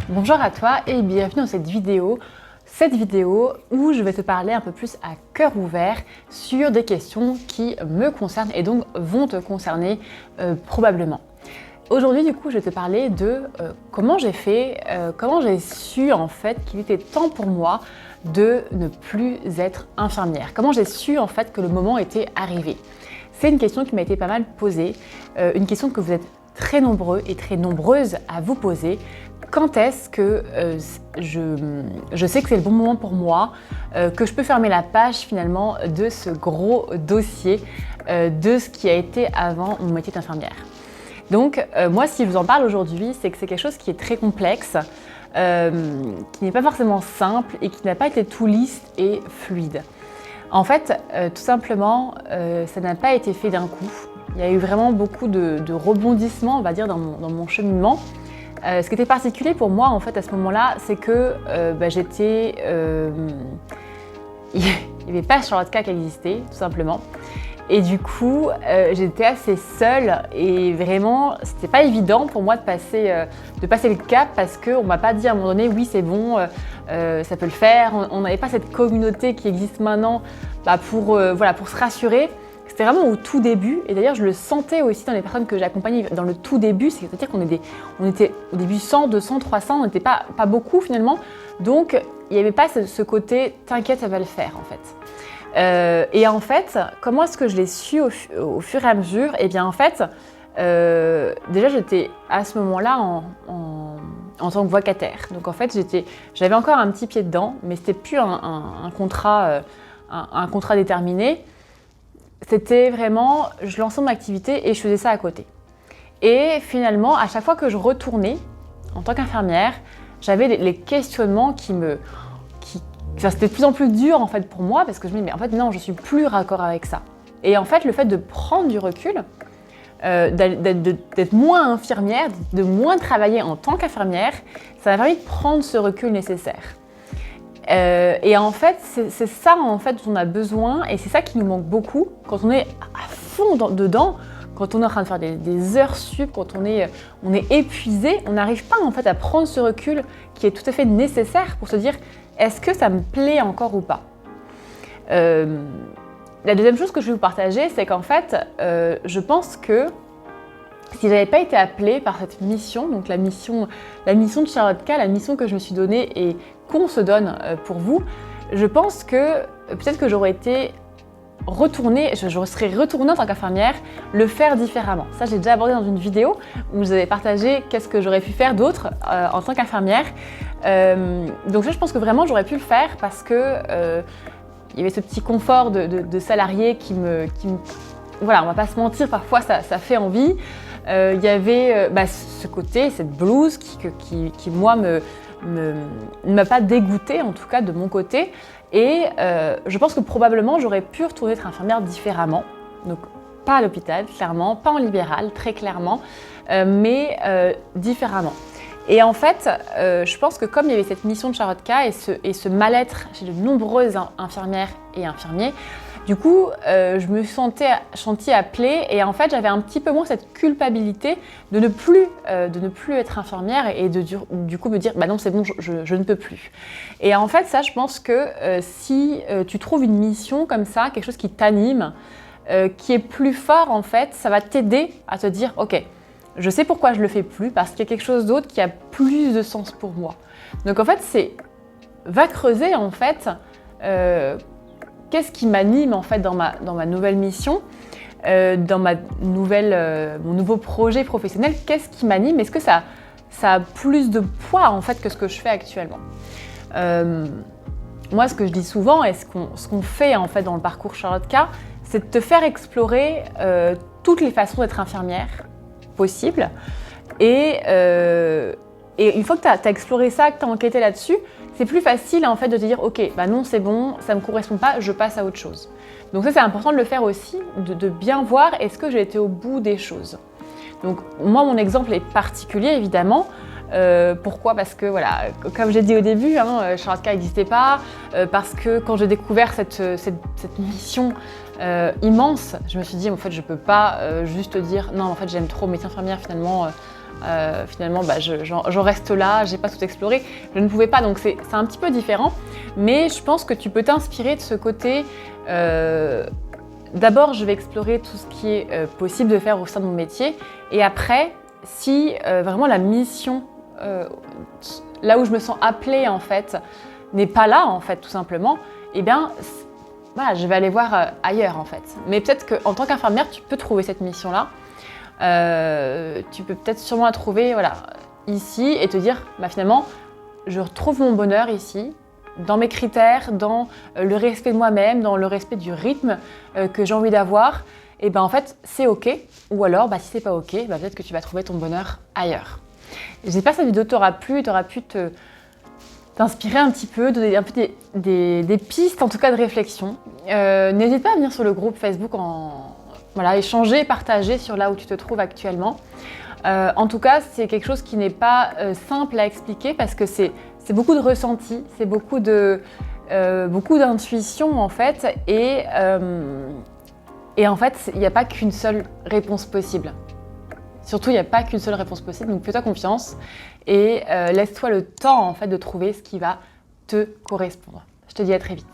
Bonjour à toi et bienvenue dans cette vidéo où je vais te parler un peu plus à cœur ouvert sur des questions qui me concernent et donc vont te concerner probablement. Aujourd'hui du coup je vais te parler de comment j'ai fait, comment j'ai su en fait qu'il était temps pour moi de ne plus être infirmière. Comment j'ai su en fait que le moment était arrivé. C'est une question qui m'a été pas mal posée, une question que vous êtes très nombreux et très nombreuses à vous poser. Quand est-ce que je sais que c'est le bon moment pour moi, que je peux fermer la page finalement de ce gros dossier de ce qui a été avant mon métier d'infirmière. Donc moi si je vous en parle aujourd'hui, c'est que c'est quelque chose qui est très complexe, qui n'est pas forcément simple et qui n'a pas été tout lisse et fluide. En fait, tout simplement, ça n'a pas été fait d'un coup. Il y a eu vraiment beaucoup de rebondissements, on va dire, dans mon cheminement. Ce qui était particulier pour moi, en fait, à ce moment-là, c'est que j'étais... Il n'y avait pas Charlotte K qui existait, tout simplement. Et du coup, j'étais assez seule et vraiment, c'était pas évident pour moi de passer le cap parce qu'on m'a pas dit à un moment donné, oui, c'est bon, ça peut le faire. On n'avait pas cette communauté qui existe maintenant pour se rassurer. C'était vraiment au tout début, et d'ailleurs je le sentais aussi dans les personnes que j'accompagnais dans le tout début, c'est-à-dire qu'on était au début 100, 200, 300, on n'était pas beaucoup finalement, donc il n'y avait pas ce côté « t'inquiète, ça va le faire » en fait. Et en fait, comment est-ce que je l'ai su au fur et à mesure? Eh bien en fait, déjà j'étais à ce moment-là en tant que vacataire, donc en fait j'avais encore un petit pied dedans, mais c'était plus un contrat déterminé. C'était vraiment, je lançais mon activité et je faisais ça à côté. Et finalement, à chaque fois que je retournais en tant qu'infirmière, j'avais les questionnements c'était de plus en plus dur en fait pour moi parce que je me disais, mais en fait non, je suis plus raccord avec ça. Et en fait, le fait de prendre du recul, d'être moins infirmière, de moins travailler en tant qu'infirmière, ça m'a permis de prendre ce recul nécessaire. Et en fait, c'est ça en fait dont on a besoin et c'est ça qui nous manque beaucoup quand on est à fond dedans, quand on est en train de faire des heures sup, quand on est épuisé, on n'arrive pas en fait à prendre ce recul qui est tout à fait nécessaire pour se dire est-ce que ça me plaît encore ou pas. La deuxième chose que je vais vous partager, c'est qu'en fait, je pense que si j'avais pas été appelée par cette mission, donc la mission de Charlotte K, la mission que je me suis donnée et qu'on se donne pour vous, je pense que peut-être que j'aurais été retournée, je serais retournée en tant qu'infirmière, le faire différemment. Ça, j'ai déjà abordé dans une vidéo où je vous avais partagé qu'est-ce que j'aurais pu faire d'autre en tant qu'infirmière. Donc ça, je pense que vraiment j'aurais pu le faire parce que il y avait ce petit confort de salarié qui me voilà, on va pas se mentir, parfois ça fait envie. Il y avait ce côté, cette blouse qui moi ne m'a pas dégoûtée, en tout cas de mon côté. Et je pense que probablement j'aurais pu retourner être infirmière différemment. Donc pas à l'hôpital, clairement, pas en libéral, très clairement, mais différemment. Et en fait, je pense que comme il y avait cette mission de Charlotte K et ce mal-être chez de nombreuses infirmières et infirmiers, du coup, je me sentais appelée et en fait, j'avais un petit peu moins cette culpabilité de ne plus être infirmière et du coup me dire bah non, c'est bon, je ne peux plus. Et en fait, ça, je pense que si tu trouves une mission comme ça, quelque chose qui t'anime, qui est plus fort en fait, ça va t'aider à te dire ok, je sais pourquoi je le fais plus parce qu'il y a quelque chose d'autre qui a plus de sens pour moi. Donc en fait, va creuser en fait. Qu'est-ce qui m'anime en fait dans ma nouvelle mission, dans mon nouveau projet professionnel? Qu'est-ce qui m'anime? Est-ce que ça a plus de poids en fait que ce que je fais actuellement? Moi, ce que je dis souvent et ce qu'on fait en fait dans le parcours Charlotte K, c'est de te faire explorer toutes les façons d'être infirmière possibles. Et une fois que tu as exploré ça, que tu as enquêté là-dessus, c'est plus facile en fait de te dire ok, bah non c'est bon, ça ne me correspond pas, je passe à autre chose. Donc ça c'est important de le faire aussi, de bien voir est-ce que j'ai été au bout des choses. Donc moi mon exemple est particulier évidemment. Pourquoi? Parce que voilà, comme j'ai dit au début, Charlotte K n'existait pas, parce que quand j'ai découvert cette mission immense, je me suis dit en fait je peux pas juste dire non en fait j'aime trop médecin infirmière finalement Finalement, j'en reste là, j'ai pas tout exploré. Je ne pouvais pas, donc c'est un petit peu différent. Mais je pense que tu peux t'inspirer de ce côté. D'abord, je vais explorer tout ce qui est possible de faire au sein de mon métier. Et après, si vraiment la mission, là où je me sens appelée en fait, n'est pas là en fait, tout simplement, eh bien, voilà, je vais aller voir ailleurs en fait. Mais peut-être qu'en tant qu'infirmière, tu peux trouver cette mission-là. Tu peux peut-être sûrement la trouver voilà, ici et te dire, finalement, je retrouve mon bonheur ici, dans mes critères, dans le respect de moi-même, dans le respect du rythme que j'ai envie d'avoir. Et en fait, c'est OK. Ou alors, si c'est pas OK, peut-être que tu vas trouver ton bonheur ailleurs. J'espère que cette vidéo t'aura plu, t'aura pu t'inspirer un petit peu, donner un peu des pistes, en tout cas de réflexion. N'hésite pas à venir sur le groupe Facebook, échanger, partager sur là où tu te trouves actuellement. En tout cas, c'est quelque chose qui n'est pas simple à expliquer parce que c'est beaucoup de ressenti, c'est beaucoup d'intuition en fait. Et en fait, il n'y a pas qu'une seule réponse possible. Surtout, il n'y a pas qu'une seule réponse possible, donc fais-toi confiance et laisse-toi le temps en fait de trouver ce qui va te correspondre. Je te dis à très vite.